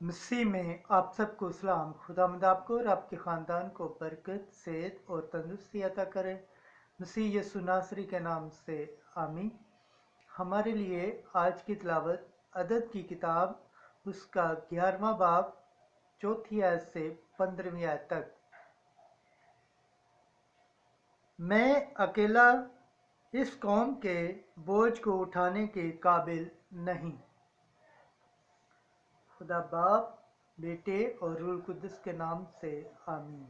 मसीह में आप सबको सलाम। खुदावंद आपको और आपके ख़ानदान को बरकत, सेहत और तंदुरुस्ती अता करे। मसीह यीशु नासरी के नाम से आमीन। हमारे लिए आज की तिलावत अदद की किताब उसका 11वां बाब 4 आयत से 15वीं आयत तक। मैं अकेला इस कौम के बोझ को उठाने के काबिल नहीं। खुदा बाप, बेटे और रूह कुद्दुस के नाम से आमीन।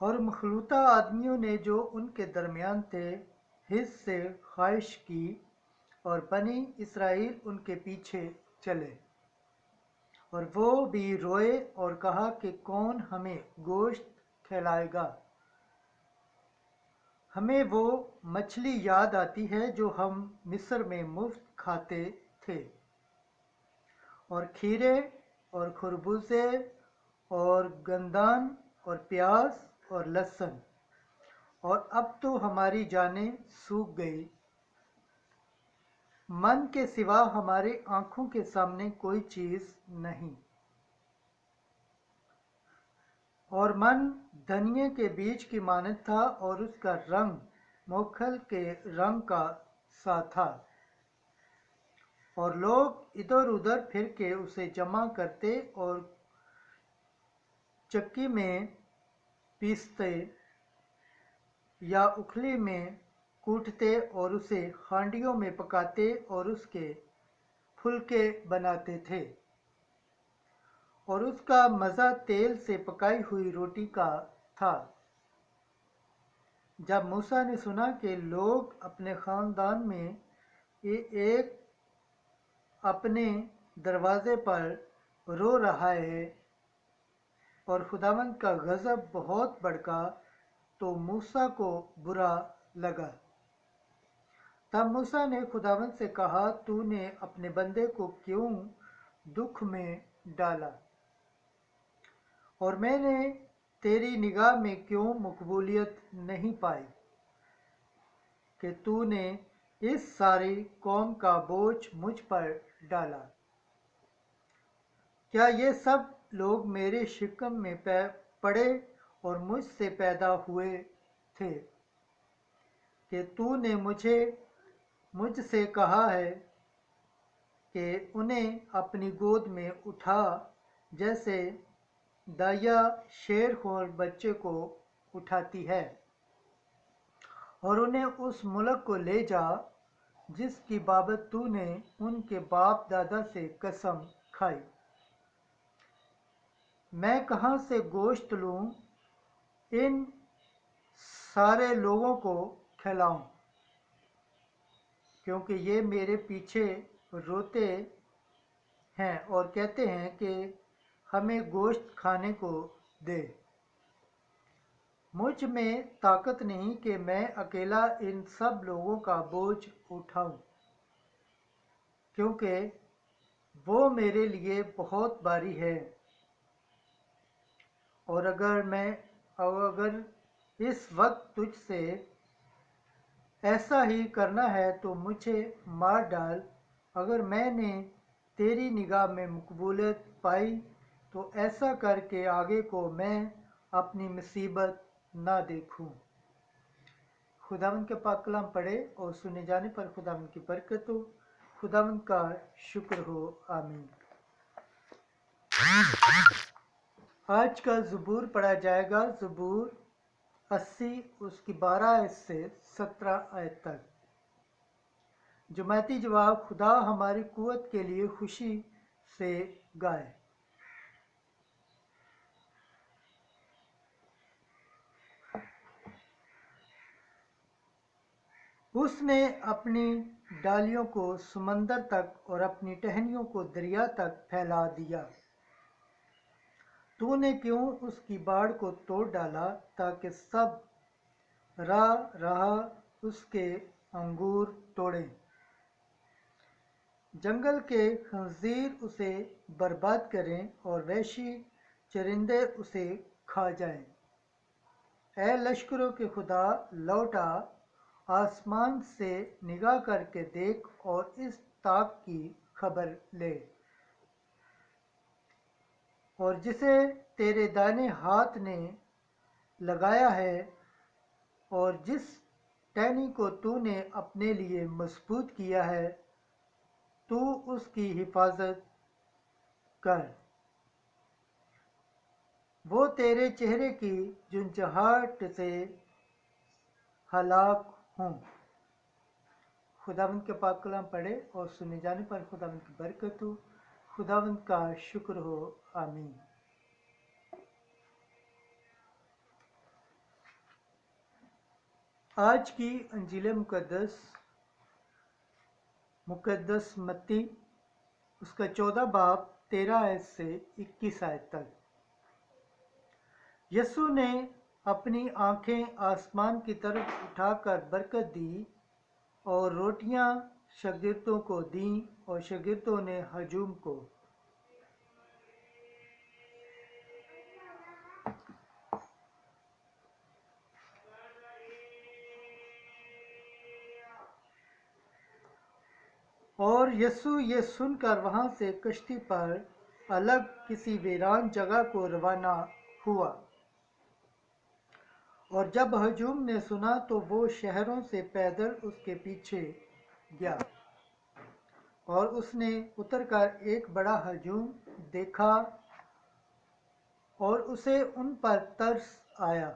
और मखलूता आदमियों ने जो उनके दरमियान थे हिस्स से ख्वाहिश की, और बनी इसराइल उनके पीछे चले। और वो भी रोए और कहा कि कौन हमें गोश्त खिलाएगा। हमें वो मछली याद आती है जो हम मिस्र में मुफ्त खाते थे, और खीरे और खरबूजे और गंदान और प्याज और लहसुन, और अब तो हमारी जानें सूख गई। मन के सिवा हमारे आंखों के सामने कोई चीज नहीं। और मन धनिये के बीज की मानद था, और उसका रंग मोखल के रंग का सा था। और लोग इधर उधर फिर के उसे जमा करते और चक्की में पीसते या उखली में कूटते और उसे हांडियों में पकाते और उसके फुलके बनाते थे। और उसका मज़ा तेल से पकाई हुई रोटी का था। जब मूसा ने सुना कि लोग अपने ख़ानदान में एक अपने दरवाजे पर रो रहा है और खुदावंद का गज़ब बहुत भड़का, तो मूसा को बुरा लगा। तब मूसा ने खुदावंद से कहा, तूने अपने बंदे को क्यों दुख में डाला, और मैंने तेरी निगाह में क्यों मकबूलियत नहीं पाई कि तूने इस सारी कौम का बोझ मुझ पर डाला। क्या ये सब लोग मेरे शिकम में पड़े और मुझसे पैदा हुए थे कि तूने मुझसे कहा है कि उन्हें अपनी गोद में उठा, जैसे दाया शेरखोर बच्चे को उठाती है, और उन्हें उस मुल्क को ले जा जिसकी बाबत तूने उनके बाप दादा से कसम खाई। मैं कहाँ से गोश्त लूँ इन सारे लोगों को खिलाऊं, क्योंकि ये मेरे पीछे रोते हैं और कहते हैं कि हमें गोश्त खाने को दे। मुझ में ताकत नहीं कि मैं अकेला इन सब लोगों का बोझ उठाऊं, क्योंकि वो मेरे लिए बहुत भारी है। और अगर इस वक्त तुझसे ऐसा ही करना है तो मुझे मार डाल। अगर मैंने तेरी निगाह में मकबूलियत पाई तो ऐसा कर कि आगे को मैं अपनी मुसीबत ना देखूं। खुदावंद के पाक कलाम पढ़े और सुने जाने पर खुदावंद की बरकत हो। खुदावंद का शुक्र हो। आमीन। आज का ज़बूर पढ़ा जाएगा। ज़बूर 80 उसकी 12 आयत से 17 आयत तक। जमाती जवाब, खुदा हमारी कुव्वत के लिए खुशी से गाए। उसने अपनी डालियों को समंदर तक और अपनी टहनियों को दरिया तक फैला दिया। तूने क्यों उसकी बाड़ को तोड़ डाला, ताकि सब राह उसके अंगूर तोड़ें। जंगल के खंजीर उसे बर्बाद करें और वहशी चरिंदे उसे खा जाएं। ऐ लश्करों के खुदा, लौट आ, आसमान से निगाह करके देख और इस مشتاق کی خبر لے، اور جسے تیرے دائیں ہاتھ نے لگایا ہے، اور جس ٹہنی کو تو نے اپنے لیے مضبوط کیا ہے، تو اس کی حفاظت کر۔ وہ تیرے چہرے کی جھنجھلاہٹ سے ہلاک ہوں۔ خداوند کے پاک کلام پڑھے اور سنے جانے پر خداوند کی برکت ہو۔ خداوند کا شکر ہو، آمین۔ آج کی انجیل مقدس متی، اس کا 14 باب 13 آیت سے 21 آیت تک۔ یسوع نے اپنی آنکھیں آسمان کی طرف اٹھا کر برکت دی اور روٹیاں شاگردوں کو دیں، اور شاگردوں نے ہجوم کو۔ اور یسوع یہ سن کر وہاں سے کشتی پر الگ کسی ویران جگہ کو روانہ ہوا، اور جب ہجوم نے سنا تو وہ شہروں سے پیدل اس کے پیچھے گیا، اور اس نے اتر کر ایک بڑا ہجوم دیکھا اور اسے ان پر ترس آیا،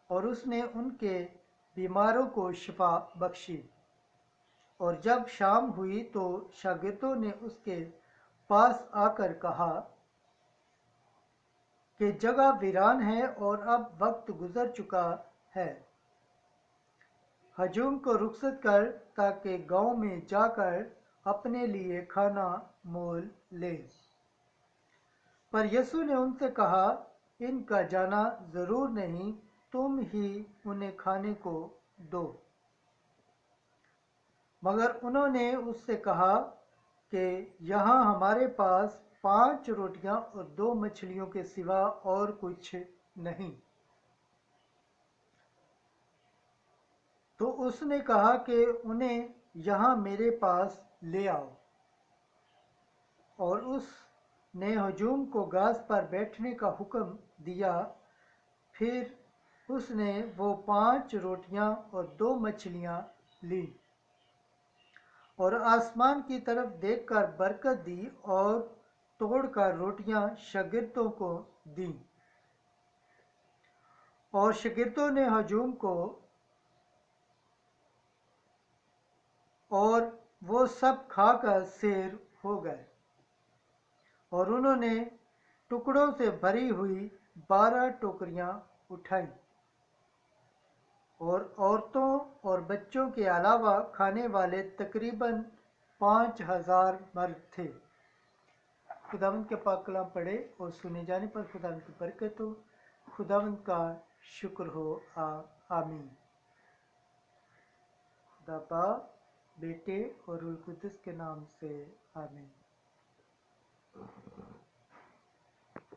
اور اس نے ان کے بیماروں کو شفا بخشی۔ اور جب شام ہوئی تو شاگردوں نے اس کے پاس آ کر کہا کہ جگہ ویران ہے اور اب وقت گزر چکا ہے، ہجوم کو رخصت کر تاکہ گاؤں میں جا کر اپنے لیے کھانا مول لے۔ پر یسوع نے ان سے کہا، ان کا جانا ضرور نہیں، تم ہی انہیں کھانے کو دو۔ مگر انہوں نے اس سے کہا کہ یہاں ہمارے پاس 5 روٹیاں اور 2 مچھلیوں کے سوا اور کچھ نہیں۔ تو اس نے کہا کہ انہیں یہاں میرے پاس لے آؤ، اور اس نے ہجوم کو گھاس پر بیٹھنے کا حکم دیا۔ پھر اس نے وہ 5 روٹیاں اور 2 مچھلیاں لیں، اور آسمان کی طرف دیکھ کر برکت دی، اور توڑ کر روٹیاں شاگردوں کو دیں، اور شاگردوں نے ہجوم کو، اور وہ سب کھا کر سیر ہو گئے۔ اور انہوں نے ٹکڑوں سے بھری ہوئی 12 ٹوکریاں اٹھائیں، اور عورتوں اور بچوں کے علاوہ کھانے والے تقریباً 5000 مرد تھے۔ خداوند کے پاک کلام پڑھے اور سنے جانے پر خداوند کی برکت ہو۔ خداوند کا شکر ہو، آمین۔ خدا باپ، بیٹے اور روح القدس کے نام سے، آمین۔